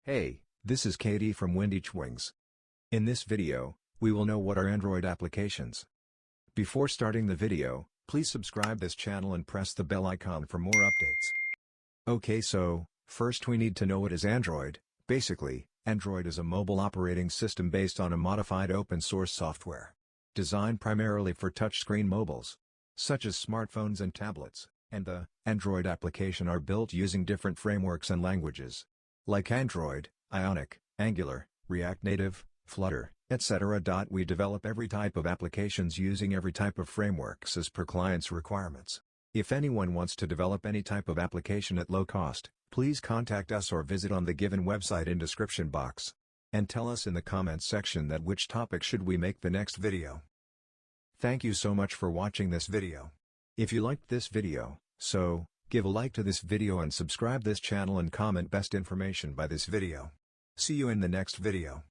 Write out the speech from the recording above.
Hey, this is Katie from WinTechWings. In this video, we will know what are Android applications. Before starting the video, please subscribe this channel and press the bell icon for more updates. Okay, so, first we need to know what is Android. Basically, Android is a mobile operating system based on a modified open-source software. Designed primarily for touchscreen mobiles, such as smartphones and tablets, and the Android application are built using different frameworks and languages. Like Android, Ionic, Angular, React Native, Flutter, etc. We develop every type of applications using every type of frameworks as per client's requirements. If anyone wants to develop any type of application at low cost, please contact us or visit on the given website in description box. And tell us in the comments section that which topic should we make the next video. Thank you so much for watching this video. If you liked this video, so, give a like to this video and subscribe this channel and comment best information by this video. See you in the next video.